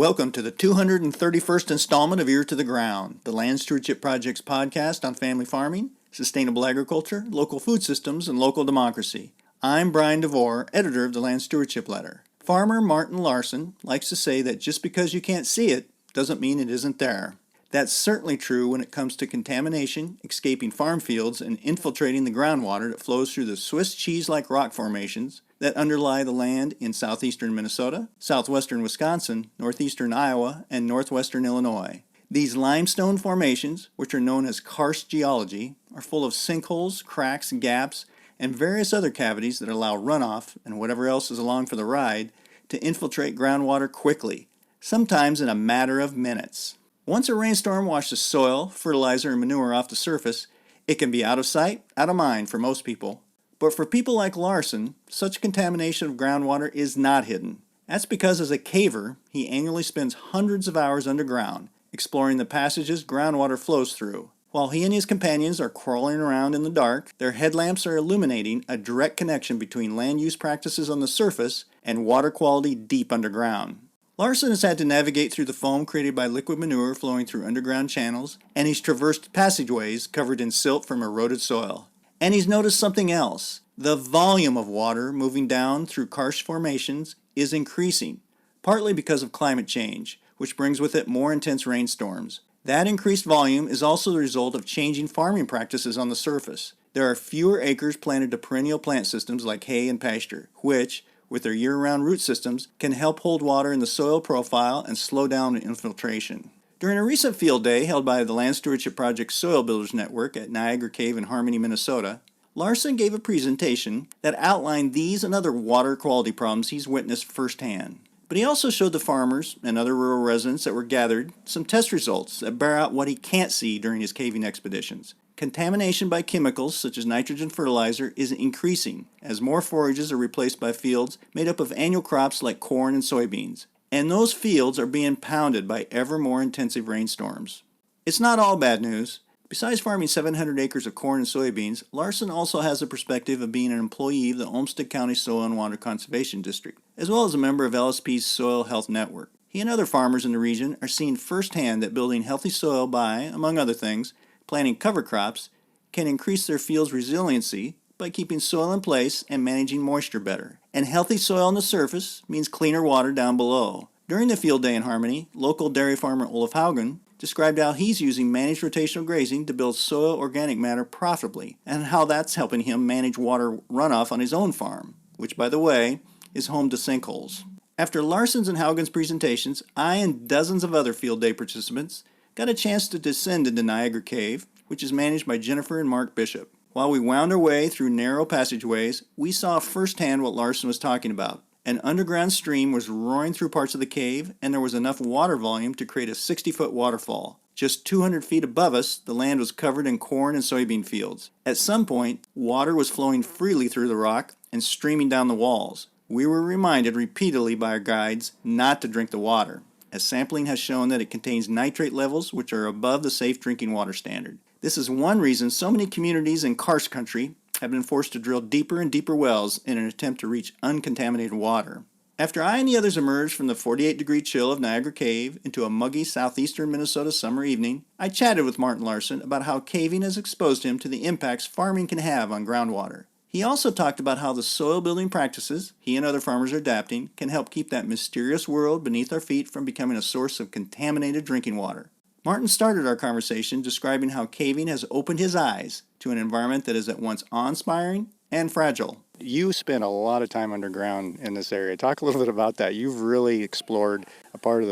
Welcome to the 231st installment of Ear to the Ground, the Land Stewardship Project's podcast on family farming, sustainable agriculture, local food systems, and local democracy. I'm Brian DeVore, editor of the Land Stewardship Letter. Farmer Martin Larsen likes to say that just because you can't see it doesn't mean it isn't there. That's certainly true when it comes to contamination, escaping farm fields, and infiltrating the groundwater that flows through the Swiss cheese-like rock formations that underlie the land in southeastern Minnesota, southwestern Wisconsin, northeastern Iowa, and northwestern Illinois. These limestone formations, which are known as karst geology, are full of sinkholes, cracks, gaps, and various other cavities that allow runoff, and whatever else is along for the ride, to infiltrate groundwater quickly, sometimes in a matter of minutes. Once a rainstorm washes soil, fertilizer, and manure off the surface, it can be out of sight, out of mind for most people. But for people like Larsen, such contamination of groundwater is not hidden. That's because as a caver, he annually spends hundreds of hours underground, exploring the passages groundwater flows through. While he and his companions are crawling around in the dark, their headlamps are illuminating a direct connection between land use practices on the surface and water quality deep underground. Larsen has had to navigate through the foam created by liquid manure flowing through underground channels, and he's traversed passageways covered in silt from eroded soil. And he's noticed something else. The volume of water moving down through karst formations is increasing, partly because of climate change, which brings with it more intense rainstorms. That increased volume is also the result of changing farming practices on the surface. There are fewer acres planted to perennial plant systems like hay and pasture, which, with their year-round root systems, can help hold water in the soil profile and slow down infiltration. During a recent field day held by the Land Stewardship Project Soil Builders Network at Niagara Cave in Harmony, Minnesota, Larsen gave a presentation that outlined these and other water quality problems he's witnessed firsthand. But he also showed the farmers and other rural residents that were gathered some test results that bear out what he can't see during his caving expeditions. Contamination by chemicals such as nitrogen fertilizer is increasing as more forages are replaced by fields made up of annual crops like corn and soybeans. And those fields are being pounded by ever more intensive rainstorms. It's not all bad news. Besides farming 700 acres of corn and soybeans, Larsen also has the perspective of being an employee of the Olmsted County Soil and Water Conservation District, as well as a member of LSP's Soil Health Network. He and other farmers in the region are seeing firsthand that building healthy soil by, among other things, planting cover crops can increase their field's resiliency by keeping soil in place and managing moisture better. And healthy soil on the surface means cleaner water down below. During the field day in Harmony, local dairy farmer Olaf Haugen described how he's using managed rotational grazing to build soil organic matter profitably, and how that's helping him manage water runoff on his own farm, which, by the way, is home to sinkholes. After Larsen's and Haugen's presentations, I and dozens of other field day participants got a chance to descend into Niagara Cave, which is managed by Jennifer and Mark Bishop. While we wound our way through narrow passageways, we saw firsthand what Larsen was talking about. An underground stream was roaring through parts of the cave, and there was enough water volume to create a 60-foot waterfall. Just 200 feet above us, the land was covered in corn and soybean fields. At some point, water was flowing freely through the rock and streaming down the walls. We were reminded repeatedly by our guides not to drink the water, as sampling has shown that it contains nitrate levels which are above the safe drinking water standard. This is one reason so many communities in karst country have been forced to drill deeper and deeper wells in an attempt to reach uncontaminated water. After I and the others emerged from the 48-degree chill of Niagara Cave into a muggy southeastern Minnesota summer evening, I chatted with Martin Larsen about how caving has exposed him to the impacts farming can have on groundwater. He also talked about how the soil building practices he and other farmers are adapting can help keep that mysterious world beneath our feet from becoming a source of contaminated drinking water. Martin started our conversation describing how caving has opened his eyes to an environment that is at once awe-inspiring and fragile. You spent a lot of time underground in this area. Talk a little bit about that. You've really explored a part of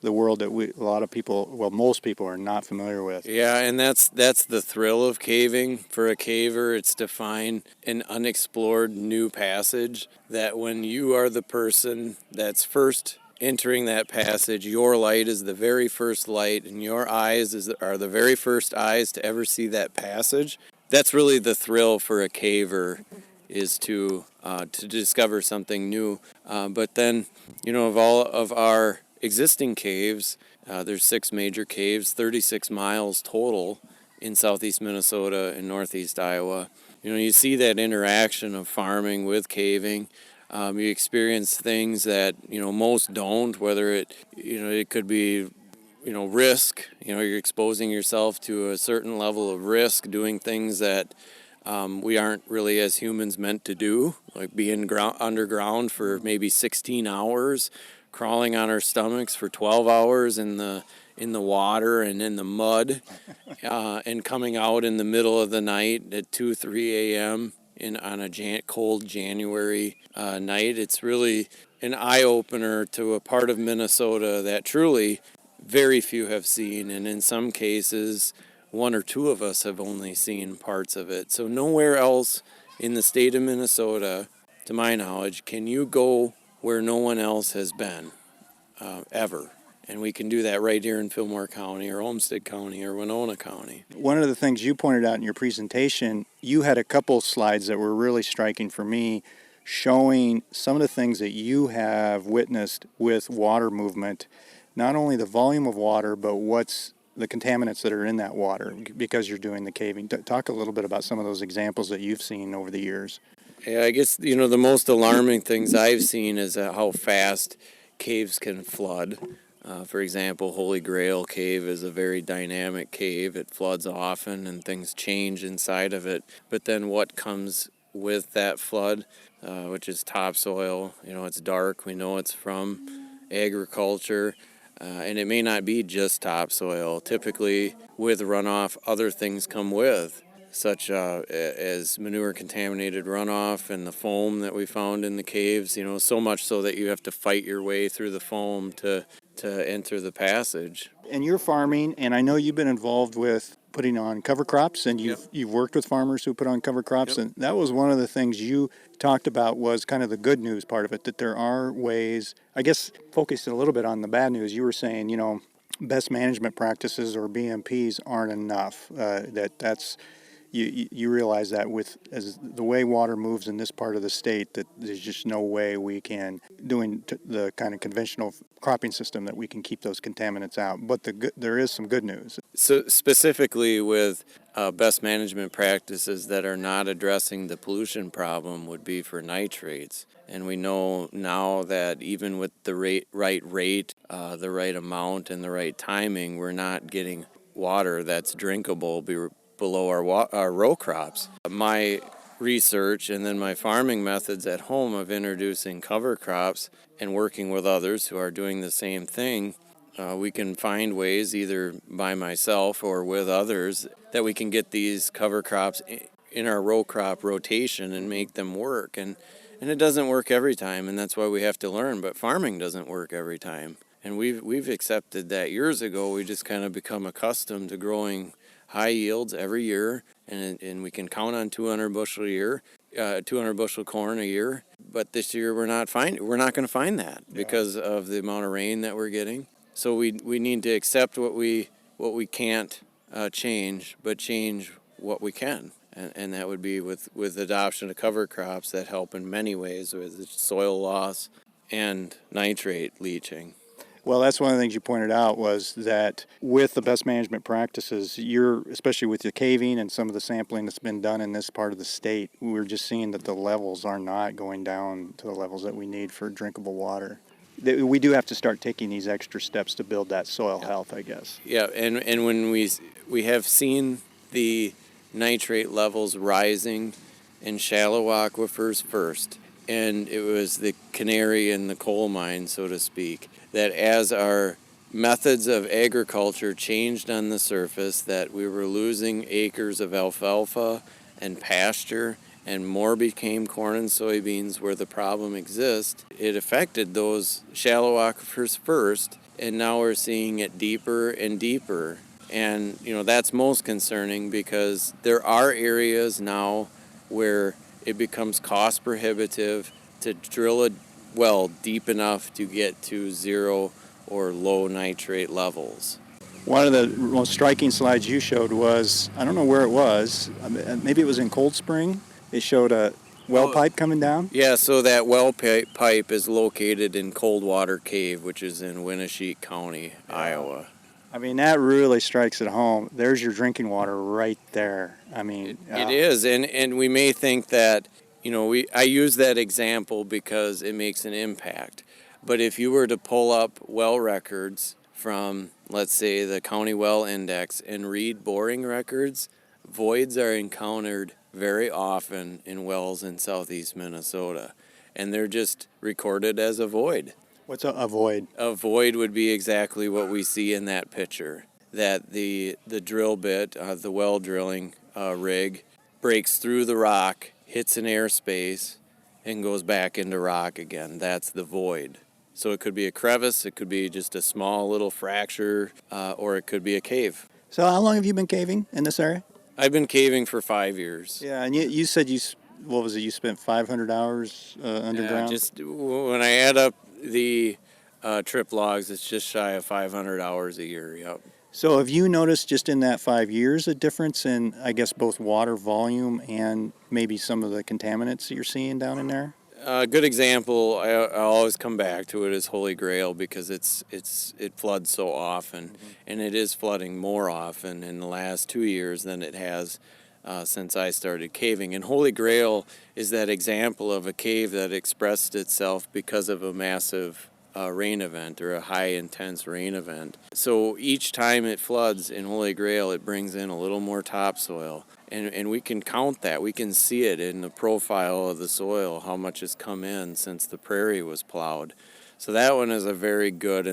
the world that a lot of people, well, most people are not familiar with. Yeah, and that's the thrill of caving. For a caver, it's to find an unexplored new passage that when you are the person that's first entering that passage, your light is the very first light, and your eyes are the very first eyes to ever see that passage. That's really the thrill for a caver, is to discover something new. But then, of all of our existing caves, there's 6 major caves, 36 miles total in southeast Minnesota and northeast Iowa. You see that interaction of farming with caving. You experience things that most don't. Whether it could be risk. You're exposing yourself to a certain level of risk, doing things that we aren't really as humans meant to do, like being underground for maybe 16 hours, crawling on our stomachs for 12 hours in the water and in the mud, and coming out in the middle of the night at 2, 3 a.m. On a cold January night. It's really an eye-opener to a part of Minnesota that truly very few have seen, and in some cases, one or two of us have only seen parts of it. So nowhere else in the state of Minnesota, to my knowledge, can you go where no one else has been, ever. And we can do that right here in Fillmore County or Olmsted County or Winona County. One of the things you pointed out in your presentation, you had a couple slides that were really striking for me, showing some of the things that you have witnessed with water movement, not only the volume of water, but what's the contaminants that are in that water because you're doing the caving. Talk a little bit about some of those examples that you've seen over the years. Yeah, I guess, the most alarming things I've seen is how fast caves can flood. For example, Holy Grail Cave is a very dynamic cave. It floods often and things change inside of it. But then what comes with that flood, which is topsoil, it's dark. We know it's from agriculture. And it may not be just topsoil. Typically, with runoff, other things come with, such as manure-contaminated runoff and the foam that we found in the caves, so much so that you have to fight your way through the foam to enter the passage. And you're farming, and I know you've been involved with putting on cover crops, and you've worked with farmers who put on cover crops, and that was one of the things you talked about was kind of the good news part of it, that there are ways, I guess focusing a little bit on the bad news, you were saying, best management practices or BMPs aren't enough, that's you realize that with as the way water moves in this part of the state, that there's just no way we can the kind of conventional cropping system that we can keep those contaminants out. But there is some good news. So specifically with best management practices that are not addressing the pollution problem would be for nitrates. And we know now that even with the right rate, the right amount, and the right timing, we're not getting water that's drinkable below our row crops. My research and then my farming methods at home of introducing cover crops and working with others who are doing the same thing, we can find ways either by myself or with others that we can get these cover crops in our row crop rotation and make them work. And it doesn't work every time, and that's why we have to learn, but farming doesn't work every time. And we've accepted that years ago. We just kind of become accustomed to growing high yields every year, and we can count on 200 bushel a year, 200 bushel corn a year. But this year we're not going to find that because of the amount of rain that we're getting. So we need to accept what we can't change, but change what we can, and that would be with adoption of cover crops that help in many ways with soil loss and nitrate leaching. Well, that's one of the things you pointed out was that with the best management practices, especially with your caving and some of the sampling that's been done in this part of the state, we're just seeing that the levels are not going down to the levels that we need for drinkable water. We do have to start taking these extra steps to build that soil health, I guess. Yeah, and when we have seen the nitrate levels rising in shallow aquifers first, and it was the canary in the coal mine, so to speak, that as our methods of agriculture changed on the surface, that we were losing acres of alfalfa and pasture, and more became corn and soybeans where the problem exists. It affected those shallow aquifers first, and now we're seeing it deeper and deeper. And that's most concerning because there are areas now where it becomes cost prohibitive to drill a well deep enough to get to zero or low nitrate levels. One of the most striking slides you showed was, I don't know where it was, maybe it was in Cold Spring. It showed a well pipe coming down. Yeah, so that well pipe is located in Coldwater Cave, which is in Winnesheek County, Iowa. I mean, that really strikes it home. There's your drinking water right there. I mean, it is, and we may think that I use that example because it makes an impact. But if you were to pull up well records from, let's say, the County Well Index and read boring records, voids are encountered very often in wells in southeast Minnesota, and they're just recorded as a void. What's a void? A void would be exactly what we see in that picture, that the drill bit, the well drilling rig, breaks through the rock, hits an airspace, and goes back into rock again. That's the void. So it could be a crevice, it could be just a small little fracture, or it could be a cave. So how long have you been caving in this area? I've been caving for 5 years. Yeah, and you said what was it? You spent 500 hours underground? Yeah, just when I add up the trip logs, it's just shy of 500 hours a year. Yep. So have you noticed just in that 5 years a difference in, I guess, both water volume and maybe some of the contaminants that you're seeing down in there? A good example, I always come back to it, is Holy Grail, because it floods so often, and it is flooding more often in the last 2 years than it has since I started caving. And Holy Grail is that example of a cave that expressed itself because of a massive rain event, or a high intense rain event. So each time it floods in Holy Grail, it brings in a little more topsoil. And we can count that. We can see it in the profile of the soil, how much has come in since the prairie was plowed. So that one is a very good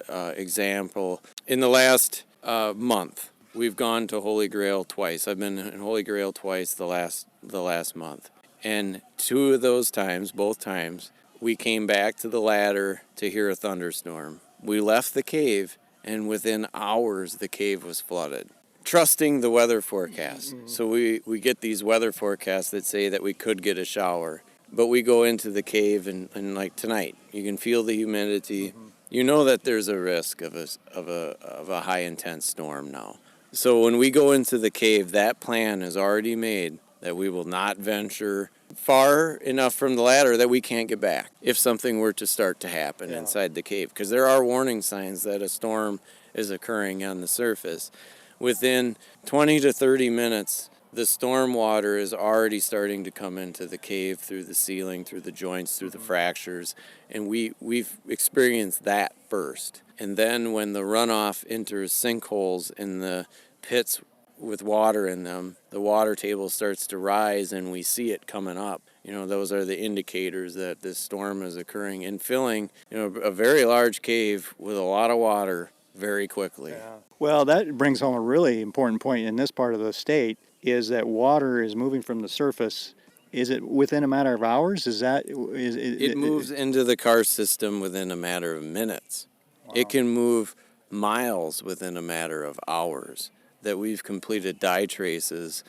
example. In the last month, we've gone to Holy Grail twice. I've been in Holy Grail twice the last month. And two of those times, both times, we came back to the ladder to hear a thunderstorm. We left the cave, and within hours, the cave was flooded. Trusting the weather forecast. So we get these weather forecasts that say that we could get a shower. But we go into the cave, and like tonight, you can feel the humidity. You know that there's a risk of a high intense storm now. So when we go into the cave, that plan is already made that we will not venture far enough from the ladder that we can't get back if something were to start to happen inside the cave. Because there are warning signs that a storm is occurring on the surface. Within 20 to 30 minutes, the storm water is already starting to come into the cave through the ceiling, through the joints, through the fractures, and we've experienced that first. And then when the runoff enters sinkholes in the pits with water in them, the water table starts to rise, and we see it coming up. Those are the indicators that this storm is occurring and filling, a very large cave with a lot of water very quickly. Yeah. Well, that brings home a really important point in this part of the state, is that water is moving from the surface. Is it within a matter of hours? It moves into the karst system within a matter of minutes. Wow. It can move miles within a matter of hours. That we've completed dye traces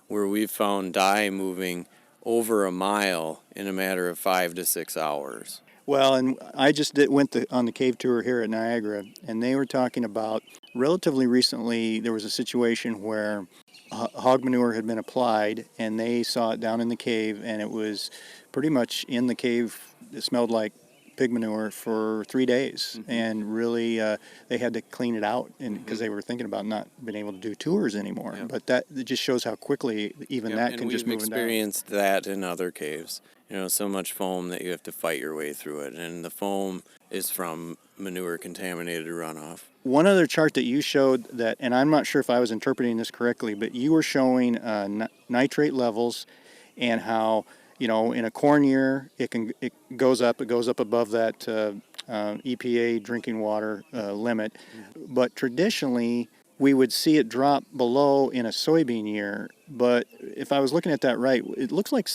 where we've found dye moving over a mile in a matter of 5 to 6 hours. Well, and I just went on the cave tour here at Niagara, and they were talking about relatively recently there was a situation where hog manure had been applied, and they saw it down in the cave, and it was pretty much in the cave. It smelled like pig manure for 3 days, and really they had to clean it out, and because they were thinking about not being able to do tours anymore. Yeah. But it just shows how quickly even that can just move down. We've experienced that in other caves. So much foam that you have to fight your way through it, and the foam is from manure-contaminated runoff. One other chart that you showed that, and I'm not sure if I was interpreting this correctly, but you were showing nitrate levels and how, in a corn year, it goes up above that EPA drinking water limit. But traditionally, we would see it drop below in a soybean year. But if I was looking at that right, it looks like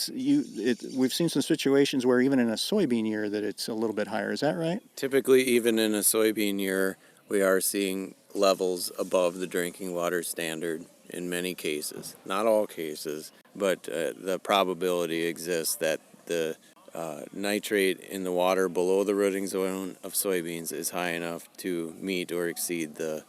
we've seen some situations where even in a soybean year that it's a little bit higher. Is that right? Typically, even in a soybean year, we are seeing levels above the drinking water standard in many cases. Not all cases, but the probability exists that the nitrate in the water below the rooting zone of soybeans is high enough to meet or exceed the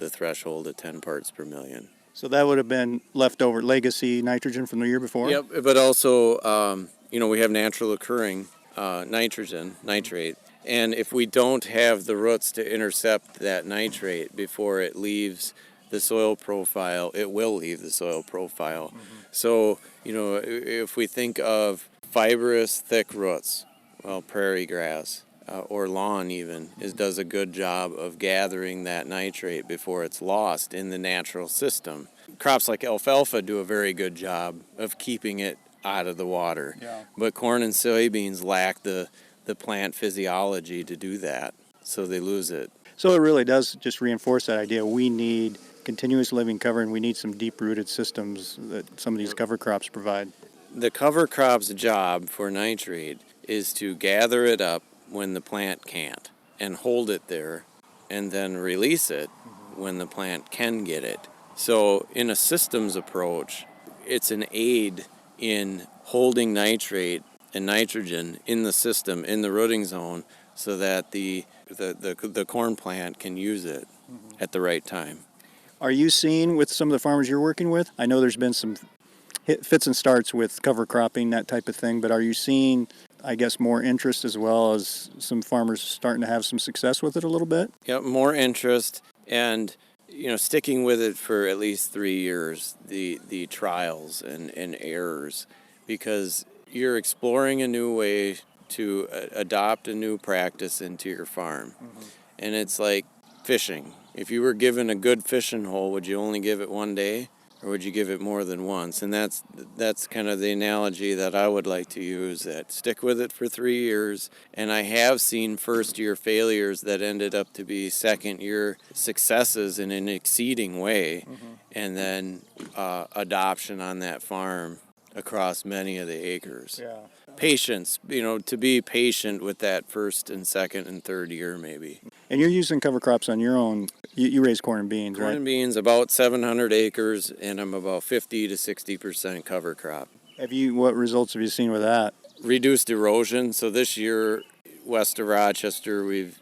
threshold of 10 parts per million. So that would have been leftover legacy nitrogen from the year before? Yep, but also, we have natural occurring nitrate. And if we don't have the roots to intercept that nitrate before it leaves the soil profile, it will leave the soil profile. So, if we think of fibrous, thick roots, well, prairie grass or lawn even does a good job of gathering that nitrate before it's lost in the natural system. Crops like alfalfa do a very good job of keeping it out of the water. Yeah. But corn and soybeans lack the plant physiology to do that, so they lose it. So it really does just reinforce that idea. We need continuous living cover, and we need some deep-rooted systems that some of these cover crops provide. The cover crop's job for nitrate is to gather it up when the plant can't and hold it there and then release it when the plant can get it. So in a systems approach, it's an aid in holding nitrate and nitrogen in the system, in the rooting zone, so that the corn plant can use it at the right time. Are you seeing with some of the farmers you're working with? I know there's been some fits and starts with cover cropping, that type of thing, but are you seeing, I guess, more interest as well as some farmers starting to have some success with it a little bit? Yeah, more interest and sticking with it for at least 3 years, the trials and errors, because you're exploring a new way to adopt a new practice into your farm. And it's like fishing. If you were given a good fishing hole, would you only give it one day, or would you give it more than once? And that's kind of the analogy that I would like to use, that stick with it for 3 years. And I have seen first-year failures that ended up to be second-year successes in an exceeding way, and then adoption on that farm across many of the acres. Yeah. Patience, to be patient with that first and second and third year maybe. And you're using cover crops on your own. You raise corn and beans, right? Corn and beans, about 700 acres, and I'm about 50 to 60% cover crop. What results have you seen with that? Reduced erosion. So this year, west of Rochester, we've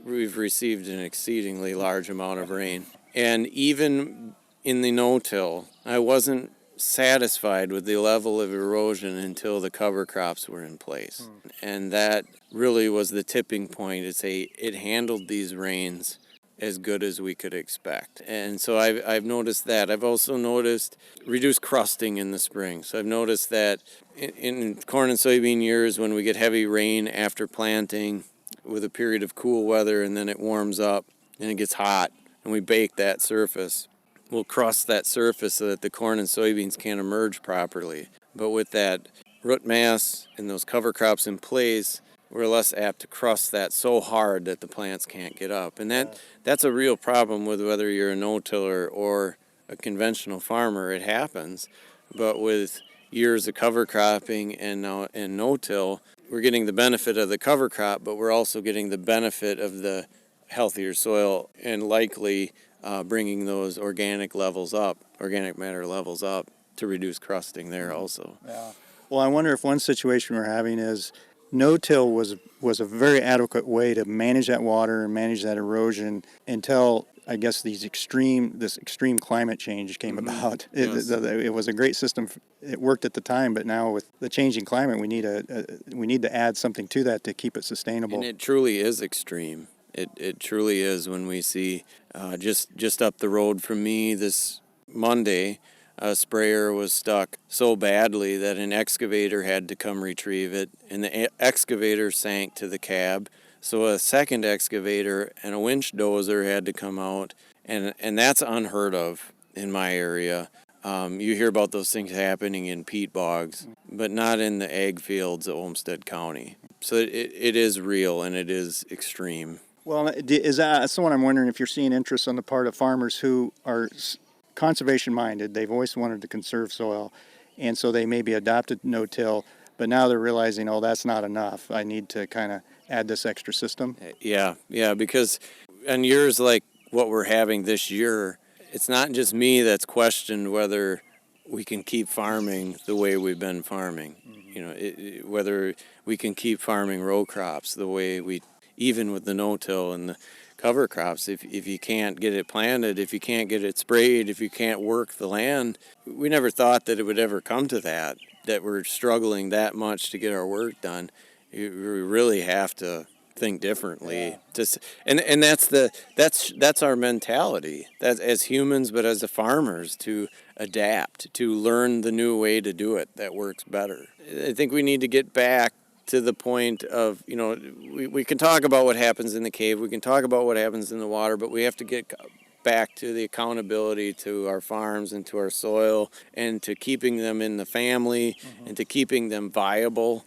received an exceedingly large amount of rain. And even in the no-till, I wasn't satisfied with the level of erosion until the cover crops were in place. And that really was the tipping point. It handled these rains as good as we could expect. And so I've noticed that. I've also noticed reduced crusting in the spring. So I've noticed that in corn and soybean years, when we get heavy rain after planting with a period of cool weather, and then it warms up and it gets hot and we bake that surface, we'll crust that surface so that the corn and soybeans can't emerge properly. But with that root mass and those cover crops in place, we're less apt to crust that so hard that the plants can't get up. And that's a real problem with whether you're a no-tiller or a conventional farmer. It happens. But with years of cover cropping and no-till, we're getting the benefit of the cover crop, but we're also getting the benefit of the healthier soil and likely bringing those organic matter levels up to reduce crusting there also. Yeah. Well, I wonder if one situation we're having is no-till was a very adequate way to manage that water and manage that erosion until, I guess, this extreme climate change came about. Yes. It was a great system. It worked at the time, but now with the changing climate, we need to add something to that to keep it sustainable. And it truly is extreme. It truly is. When we see just up the road from me this Monday, a sprayer was stuck so badly that an excavator had to come retrieve it, and the excavator sank to the cab. So a second excavator and a winch dozer had to come out, and that's unheard of in my area. You hear about those things happening in peat bogs, but not in the ag fields of Olmsted County. So it is real, and it is extreme. Well, that's the one I'm wondering if you're seeing interest on the part of farmers who are conservation minded. They've always wanted to conserve soil, and so they maybe adopted no-till, but now they're realizing, oh, that's not enough. I need to kind of add this extra system. Yeah, because on years like what we're having this year, it's not just me that's questioned whether we can keep farming the way we've been farming. Whether we can keep farming row crops the way we, even with the no-till and the cover crops, if you can't get it planted, if you can't get it sprayed, if you can't work the land. We never thought that it would ever come to that we're struggling that much to get our work done. We really have to think differently. And that's our mentality. That as humans, but as the farmers, to adapt, to learn the new way to do it that works better. I think we need to get back to the point of, we can talk about what happens in the cave, we can talk about what happens in the water, but we have to get back to the accountability to our farms and to our soil and to keeping them in the family and to keeping them viable.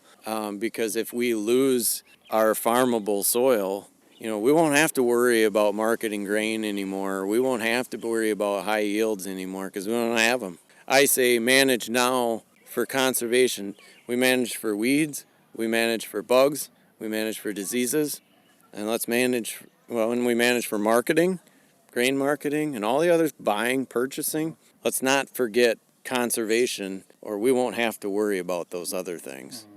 Because if we lose our farmable soil, we won't have to worry about marketing grain anymore. We won't have to worry about high yields anymore because we don't have them. I say manage now for conservation. We manage for weeds, we manage for bugs, we manage for diseases, and when we manage for marketing, grain marketing, and all the others, buying, purchasing, let's not forget conservation, or we won't have to worry about those other things.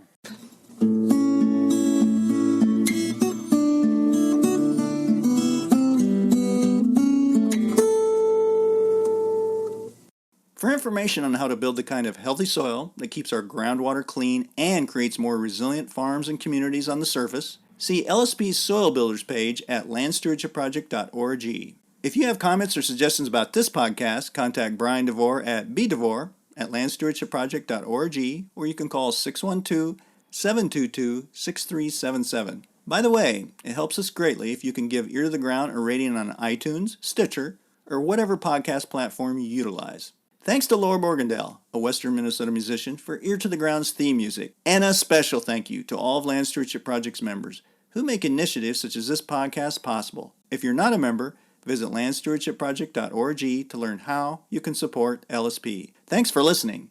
For information on how to build the kind of healthy soil that keeps our groundwater clean and creates more resilient farms and communities on the surface, see LSP's Soil Builders page at landstewardshipproject.org. If you have comments or suggestions about this podcast, contact Brian DeVore at bdevore@landstewardshipproject.org, or you can call 612-722-6377. By the way, it helps us greatly if you can give Ear to the Ground a rating on iTunes, Stitcher, or whatever podcast platform you utilize. Thanks to Laura Borgendale, a Western Minnesota musician, for Ear to the Ground's theme music. And a special thank you to all of Land Stewardship Project's members who make initiatives such as this podcast possible. If you're not a member, visit landstewardshipproject.org to learn how you can support LSP. Thanks for listening.